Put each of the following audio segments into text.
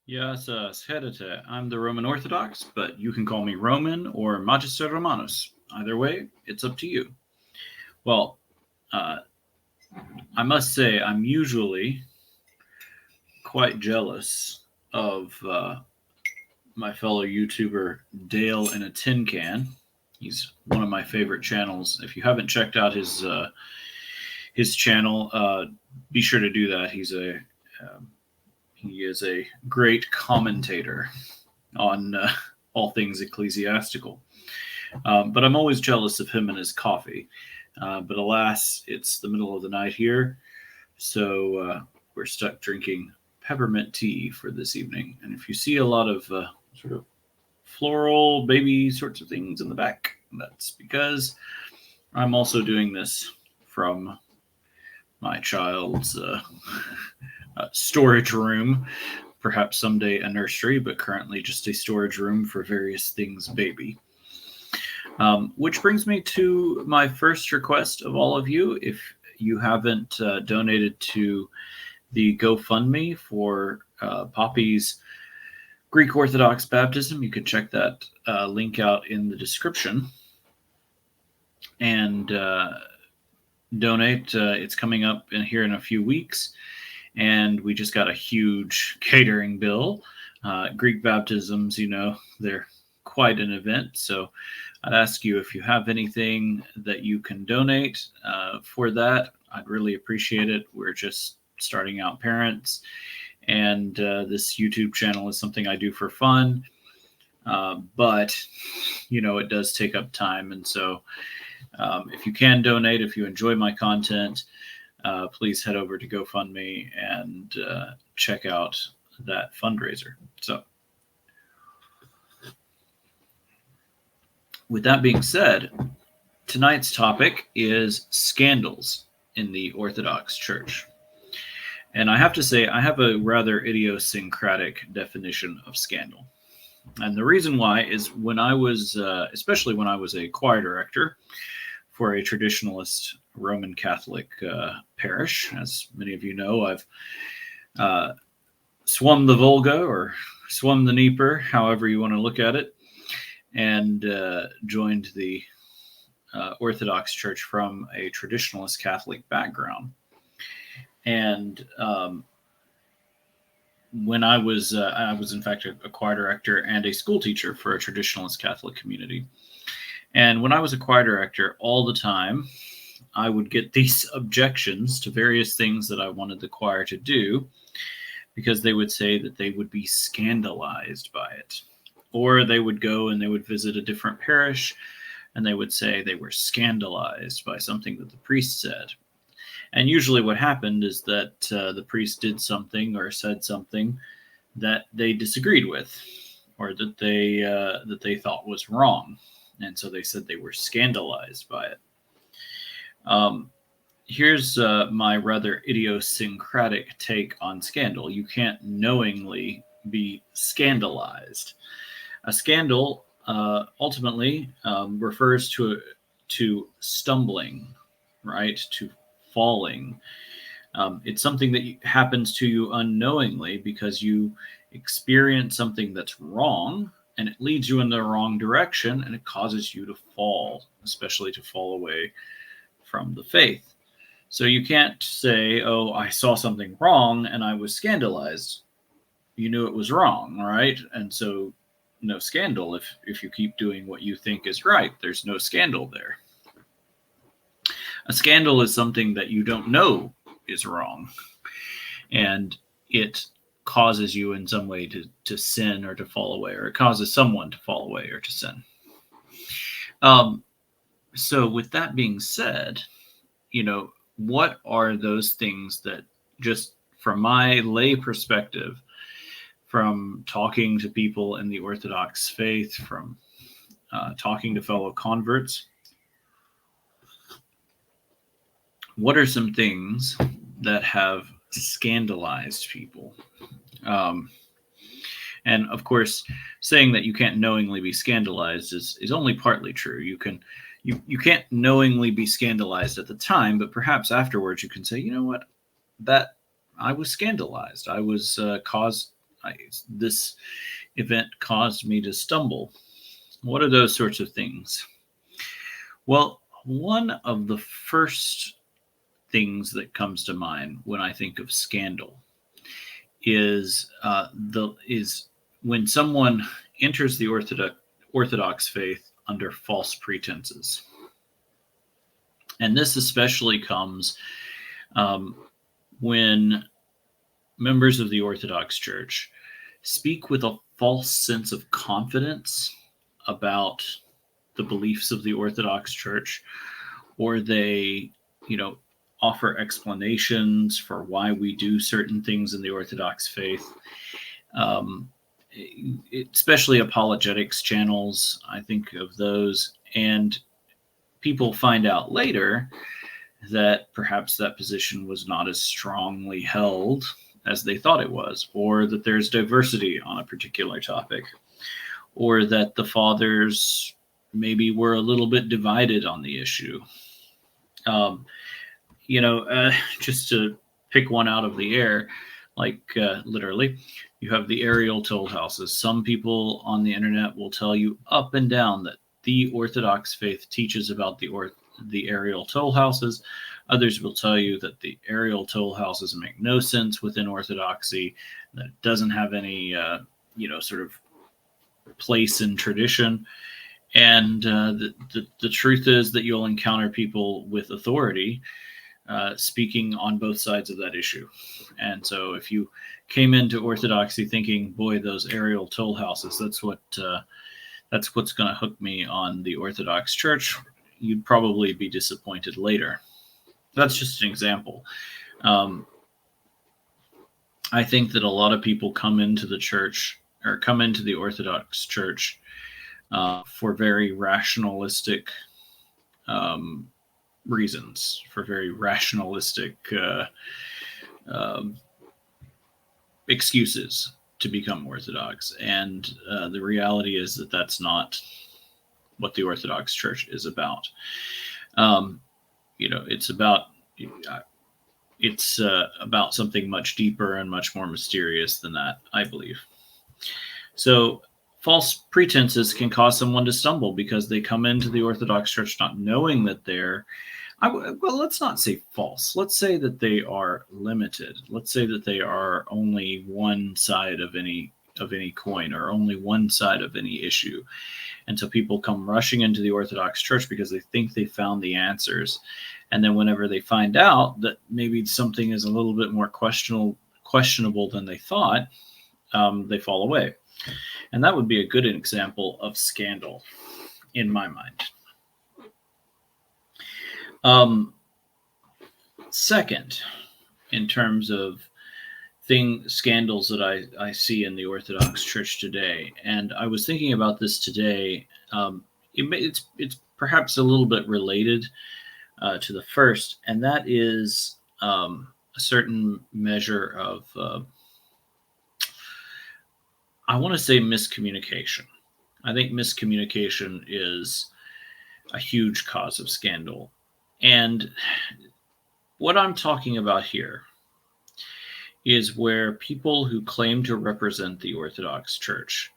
Yes, sedite. I'm the Roman Orthodox, but you can call me Roman or Magister Romanus. Either way, it's up to you. Well, uh, I must say, I'm usually quite jealous of my fellow YouTuber Dale in a Tin Can. He's one of my favorite channels. If you haven't checked out his channel, be sure to do that. He is a great commentator on all things ecclesiastical. But I'm always jealous of him and his coffee. But alas, it's the middle of the night here, so we're stuck drinking peppermint tea for this evening. And if you see a lot of sort of floral baby sorts of things in the back, that's because I'm also doing this from my child's storage room. Perhaps someday a nursery, but currently just a storage room for various things baby. Which brings me to my first request of all of you. If you haven't donated to the GoFundMe for Poppy's Greek Orthodox baptism, you can check that link out in the description and donate. It's coming up here in a few weeks, and we just got a huge catering bill. Greek baptisms, they're quite an event. So I'd ask you if you have anything that you can donate for that. I'd really appreciate it. We're just starting out parents, and this YouTube channel is something I do for fun. But, it does take up time. And so if you can donate, if you enjoy my content, please head over to GoFundMe and check out that fundraiser. So, with that being said, tonight's topic is scandals in the Orthodox Church. And I have to say, I have a rather idiosyncratic definition of scandal. And the reason why is when I was, especially when I was a choir director for a traditionalist Roman Catholic parish. As many of you know, I've swum the Volga or swum the Dnieper, however you want to look at it, and joined the Orthodox Church from a traditionalist Catholic background. And when I was in fact a choir director and a school teacher for a traditionalist Catholic community. And when I was a choir director, all the time, I would get these objections to various things that I wanted the choir to do because they would say that they would be scandalized by it. Or they would go and they would visit a different parish and they would say they were scandalized by something that the priest said. And usually what happened is that the priest did something or said something that they disagreed with or that they thought was wrong. And so they said they were scandalized by it. Here's my rather idiosyncratic take on scandal. You can't knowingly be scandalized. A scandal ultimately refers to stumbling, right? To falling. It's something that happens to you unknowingly because you experience something that's wrong and it leads you in the wrong direction and it causes you to fall, especially to fall away from the faith. So you can't say, oh, I saw something wrong and I was scandalized. You knew it was wrong, right? And so no scandal. If you keep doing what you think is right, there's no scandal there. A scandal is something that you don't know is wrong. And it causes you in some way to sin or to fall away, or it causes someone to fall away or to sin. So with that being said, what are those things that, just from my lay perspective, from talking to people in the Orthodox faith, from talking to fellow converts, what are some things that have scandalized people? And of course, saying that you can't knowingly be scandalized is only partly true. You can't knowingly be scandalized at the time, but perhaps afterwards you can say, you know what, that I was scandalized. I was caused this event caused me to stumble. What are those sorts of things? Well, one of the first things that comes to mind when I think of scandal is when someone enters the Orthodox faith under false pretenses. And this especially comes when members of the Orthodox Church speak with a false sense of confidence about the beliefs of the Orthodox Church, or they, offer explanations for why we do certain things in the Orthodox faith. Especially apologetics channels, I think of those, and people find out later that perhaps that position was not as strongly held as they thought it was, or that there's diversity on a particular topic, or that the fathers maybe were a little bit divided on the issue. Just to pick one out of the air, literally, you have the aerial toll houses. Some people on the internet will tell you up and down that the Orthodox faith teaches about the aerial toll houses. Others will tell you that the aerial toll houses make no sense within Orthodoxy, that it doesn't have any, sort of place in tradition. And the truth is that you'll encounter people with authority speaking on both sides of that issue. And so if you came into Orthodoxy thinking, boy, those aerial toll houses, that's what's going to hook me on the Orthodox Church, you'd probably be disappointed later. That's just an example. I think that a lot of people come into the church, or come into the Orthodox Church for very rationalistic reasons, for very rationalistic excuses to become Orthodox. And the reality is that that's not what the Orthodox Church is about. It's about something much deeper and much more mysterious than that, I believe. So false pretenses can cause someone to stumble because they come into the Orthodox Church not knowing that let's not say false. Let's say that they are limited. Let's say that they are only one side of any coin, or only one side of any issue. And so people come rushing into the Orthodox Church because they think they found the answers. And then whenever they find out that maybe something is a little bit more questionable than they thought, they fall away. And that would be a good example of scandal in my mind. Second, in terms of scandals that I see in the Orthodox Church today, and I was thinking about this today, it's perhaps a little bit related to the first, and that is a certain measure of I want to say miscommunication. I think miscommunication is a huge cause of scandal. And what I'm talking about here is where people who claim to represent the Orthodox Church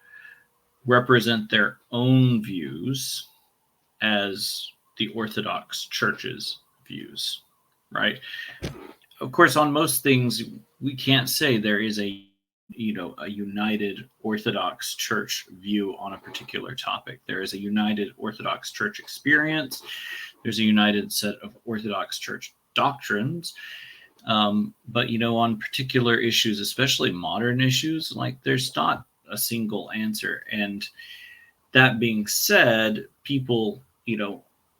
represent their own views as the Orthodox Church's views, right? Of course, on most things, we can't say there is a united Orthodox Church view on a particular topic. There is a united Orthodox Church experience. There's a united set of Orthodox Church doctrines. But, on particular issues, especially modern issues, there's not a single answer. And that being said, people,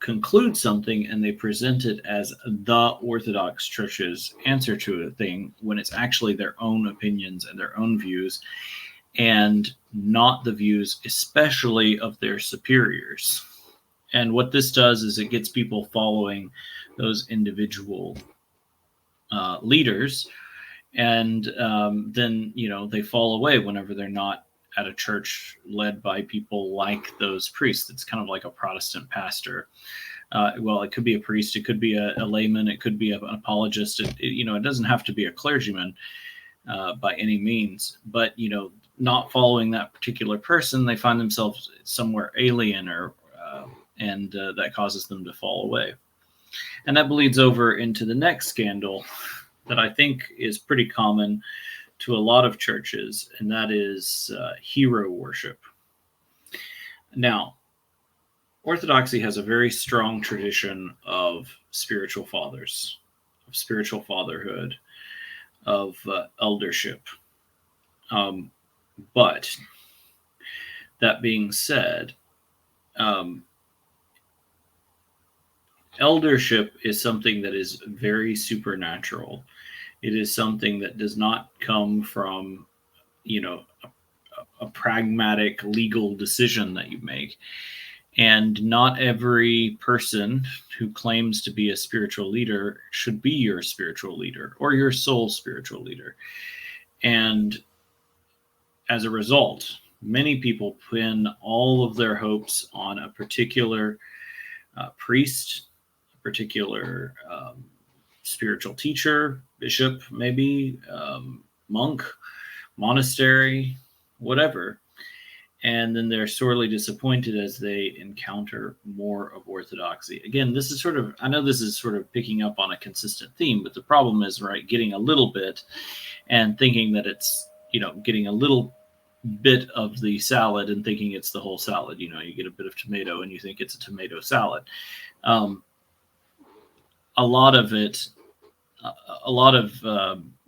conclude something and they present it as the Orthodox Church's answer to a thing when it's actually their own opinions and their own views, and not the views, especially of their superiors. And what this does is it gets people following those individual leaders, and then they fall away whenever they're not at a church led by people like those priests. It's kind of like a Protestant pastor. It could be a priest, it could be a layman, it could be an apologist. It doesn't have to be a clergyman. by any means. But, not following that particular person, they find themselves somewhere alien, and that causes them to fall away. And that bleeds over into the next scandal that I think is pretty common to a lot of churches, and that is hero worship. Now, Orthodoxy has a very strong tradition of spiritual fathers, of spiritual fatherhood, of eldership. But that being said, eldership is something that is very supernatural. It is something that does not come from, a pragmatic legal decision that you make. And not every person who claims to be a spiritual leader should be your spiritual leader or your sole spiritual leader. And as a result, many people pin all of their hopes on a particular priest, a particular spiritual teacher, bishop, maybe, monk, monastery, whatever. And then they're sorely disappointed as they encounter more of orthodoxy. Again, this is I know this is sort of picking up on a consistent theme, but the problem is, right, getting a little bit and thinking that it's, getting a little bit of the salad and thinking it's the whole salad. You get a bit of tomato and you think it's a tomato salad. A lot of it,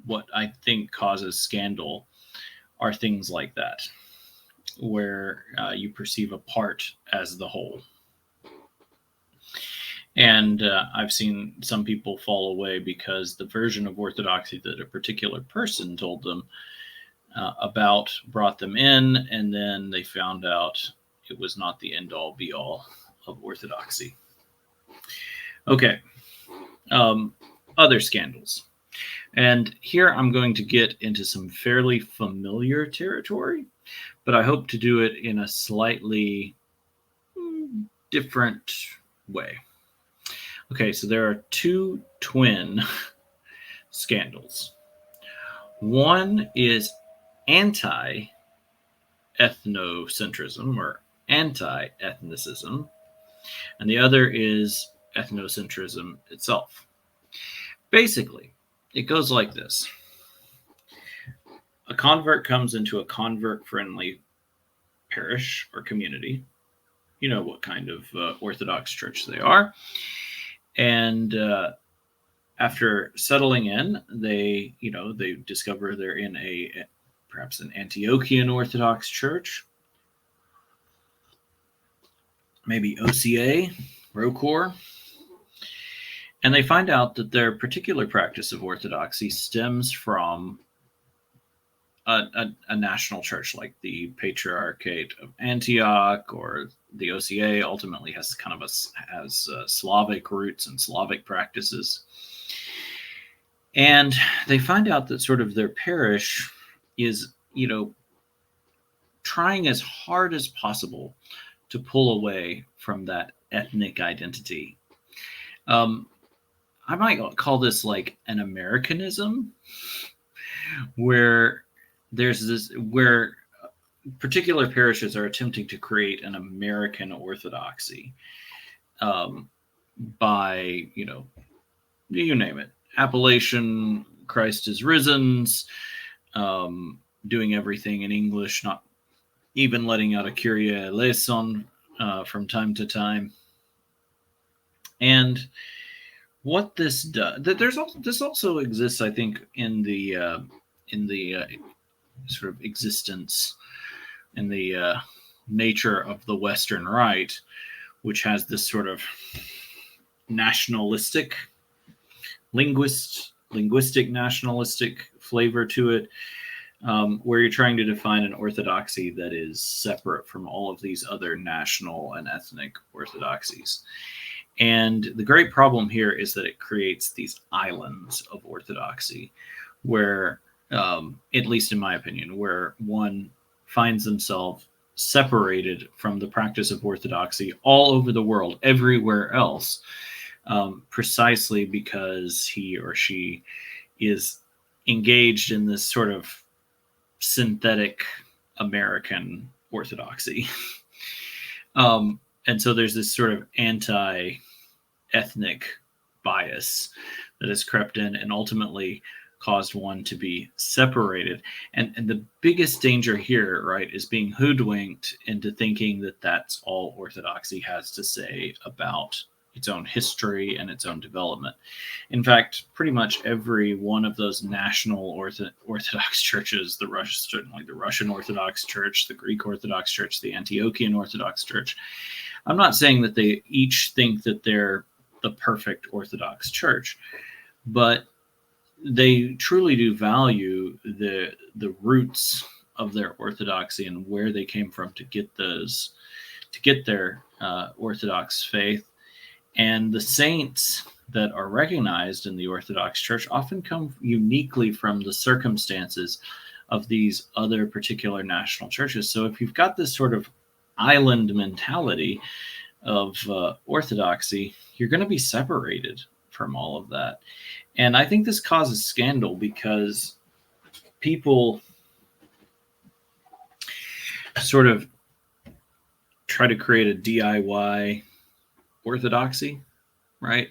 what I think causes scandal are things like that, where you perceive a part as the whole. And I've seen some people fall away because the version of orthodoxy that a particular person told them about brought them in, and then they found out it was not the end-all be-all of orthodoxy. Okay, other scandals. And here I'm going to get into some fairly familiar territory, but I hope to do it in a slightly different way. Okay, so there are two twin scandals. One is anti-ethnocentrism or anti-ethnicism, and the other is ethnocentrism itself. Basically, it goes like this. A convert comes into a convert-friendly parish or community. You know what kind of Orthodox church they are. And after settling in, they discover they're in perhaps an Antiochian Orthodox church, maybe OCA, ROCOR, and they find out that their particular practice of orthodoxy stems from a national church like the Patriarchate of Antioch, or the OCA ultimately has kind of Slavic roots and Slavic practices. And they find out that sort of their parish is, trying as hard as possible to pull away from that ethnic identity. I might call this like an Americanism, where where particular parishes are attempting to create an American Orthodoxy by, you name it, appellation, Christ is risen, doing everything in English, not even letting out a Kyrie eleison from time to time. And what this does, this also exists, I think, in the sort of existence, in the nature of the Western right, which has this sort of nationalistic, linguistic nationalistic flavor to it, where you're trying to define an orthodoxy that is separate from all of these other national and ethnic orthodoxies. And the great problem here is that it creates these islands of orthodoxy where, at least in my opinion, where one finds themselves separated from the practice of orthodoxy all over the world, everywhere else, precisely because he or she is engaged in this sort of synthetic American orthodoxy. And so there's this sort of anti-ethnic bias that has crept in and ultimately caused one to be separated. And the biggest danger here, right, is being hoodwinked into thinking that that's all Orthodoxy has to say about its own history and its own development. In fact, pretty much every one of those national Orthodox churches, certainly the Russian Orthodox Church, the Greek Orthodox Church, the Antiochian Orthodox Church, I'm not saying that they each think that they're the perfect Orthodox Church, but they truly do value the roots of their orthodoxy and where they came from to get their Orthodox faith. And the saints that are recognized in the Orthodox Church often come uniquely from the circumstances of these other particular national churches. So if you've got this sort of island mentality of orthodoxy, you're going to be separated from all of that. And I think this causes scandal because people sort of try to create a DIY orthodoxy, right?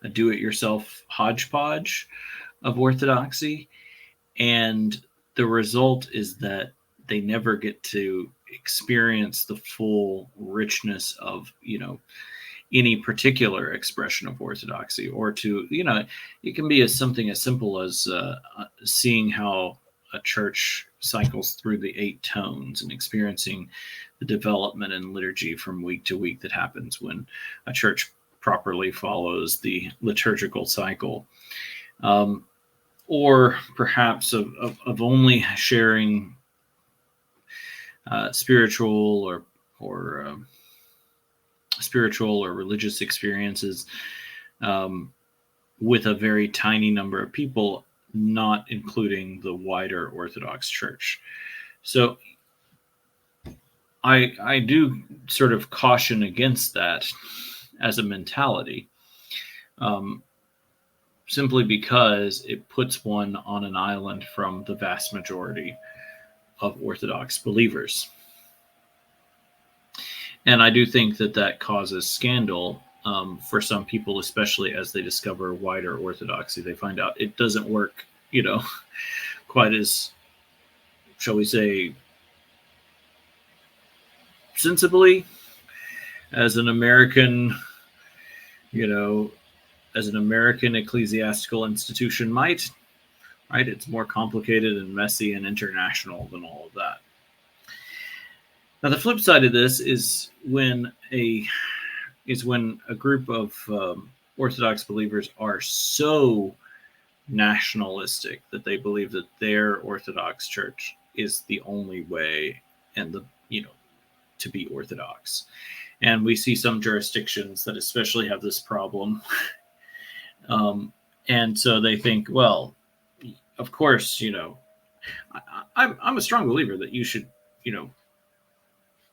A do-it-yourself hodgepodge of orthodoxy. And the result is that they never get to experience the full richness of, any particular expression of orthodoxy, or to, it can be something as simple as seeing how a church cycles through the 8 tones and experiencing the development in liturgy from week to week that happens when a church properly follows the liturgical cycle. Or perhaps of only sharing spiritual or religious experiences with a very tiny number of people, not including the wider Orthodox Church. So I do sort of caution against that as a mentality, simply because it puts one on an island from the vast majority of Orthodox believers. And I do think that causes scandal for some people, especially as they discover wider orthodoxy. They find out it doesn't work, quite as, shall we say, sensibly as an American, as an American ecclesiastical institution might, right? It's more complicated and messy and international than all of that. Now, the flip side of this is when a group of Orthodox believers are so nationalistic that they believe that their Orthodox Church is the only way and to be Orthodox. And we see some jurisdictions that especially have this problem. And so they think, well, of course, I'm a strong believer that you should,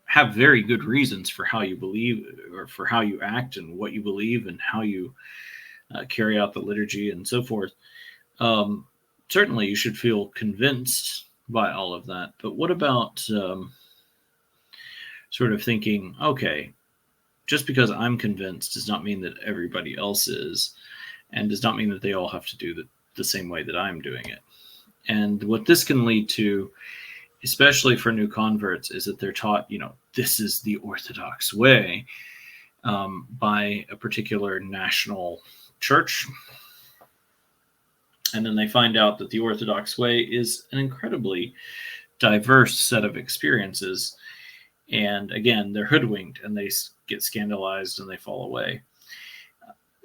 have very good reasons for how you believe or for how you act and what you believe and how you carry out the liturgy and so forth. Certainly you should feel convinced by all of that. But what about sort of thinking, okay, just because I'm convinced does not mean that everybody else is, and does not mean that they all have to do the same way that I'm doing it. And what this can lead to, especially for new converts, is that they're taught, this is the Orthodox way by a particular national church. And then they find out that the Orthodox way is an incredibly diverse set of experiences. And again, they're hoodwinked and they get scandalized and they fall away.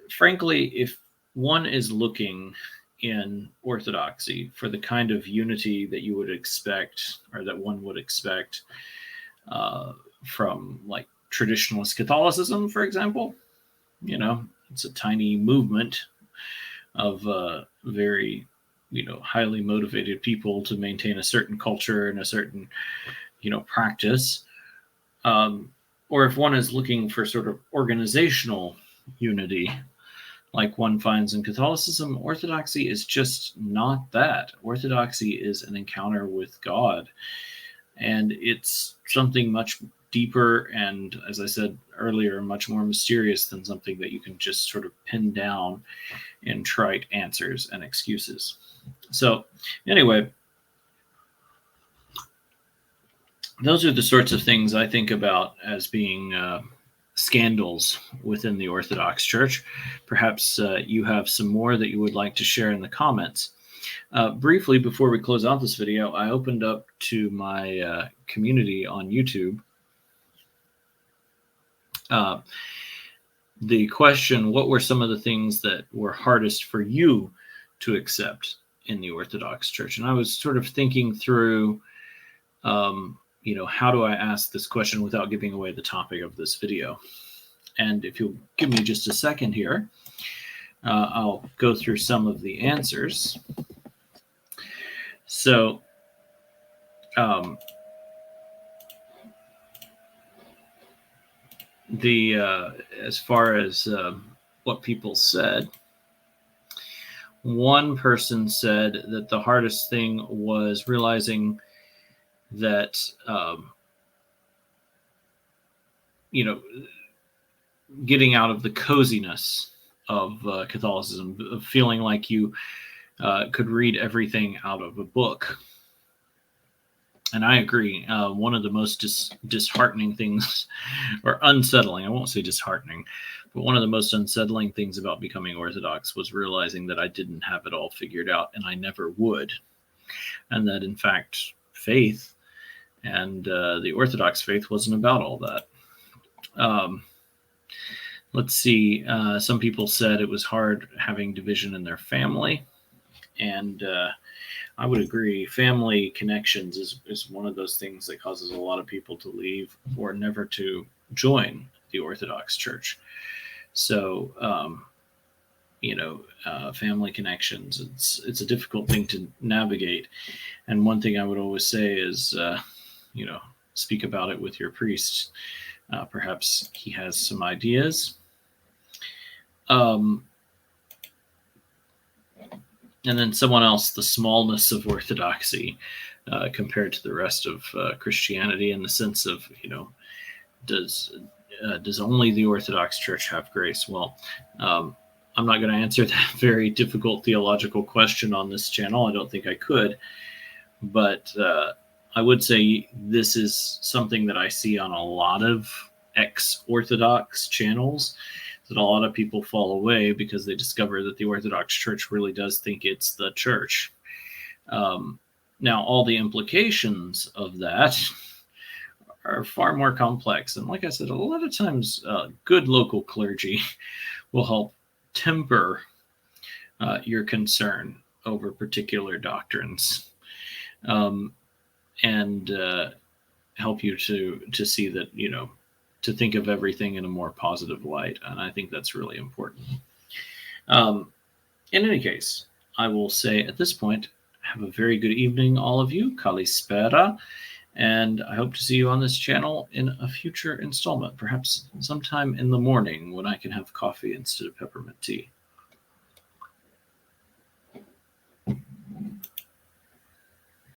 Frankly, if one is looking in Orthodoxy for the kind of unity that you would expect, or that one would expect from like traditionalist Catholicism, for example, it's a tiny movement of very, highly motivated people to maintain a certain culture and a certain, practice. Or if one is looking for sort of organizational unity, like one finds in Catholicism, Orthodoxy is just not that. Orthodoxy is an encounter with God, and it's something much deeper and, as I said earlier, much more mysterious than something that you can just sort of pin down in trite answers and excuses. So, anyway, those are the sorts of things I think about as being scandals within the Orthodox Church. Perhaps you have some more that you would like to share in the comments. Briefly, before we close out this video, I opened up to my community on YouTube the question, what were some of the things that were hardest for you to accept in the Orthodox Church? And I was sort of thinking through, how do I ask this question without giving away the topic of this video? And if you'll give me just a second here, I'll go through some of the answers. So, as far as what people said, one person said that the hardest thing was realizing that, getting out of the coziness of Catholicism, of feeling like you could read everything out of a book. And I agree. One of the most disheartening things, or unsettling, I won't say disheartening, but one of the most unsettling things about becoming Orthodox was realizing that I didn't have it all figured out, and I never would. And that, in fact, faith and the Orthodox faith wasn't about all that. Let's see. Some people said it was hard having division in their family. And I would agree. Family connections is one of those things that causes a lot of people to leave or never to join the Orthodox Church. So, family connections, it's a difficult thing to navigate. And one thing I would always say is, speak about it with your priest. Perhaps he has some ideas. And then someone else, the smallness of Orthodoxy compared to the rest of Christianity, in the sense of, does only the Orthodox Church have grace? Well, I'm not going to answer that very difficult theological question on this channel. I don't think I could. But I would say this is something that I see on a lot of ex-Orthodox channels, that a lot of people fall away because they discover that the Orthodox Church really does think it's the church. Now, all the implications of that are far more complex. And like I said, a lot of times good local clergy will help temper your concern over particular doctrines, and help you to see that, to think of everything in a more positive light. And I think that's really important. In any case, I will say at this point, have a very good evening, all of you. Kalispera. And I hope to see you on this channel in a future installment, perhaps sometime in the morning when I can have coffee instead of peppermint tea.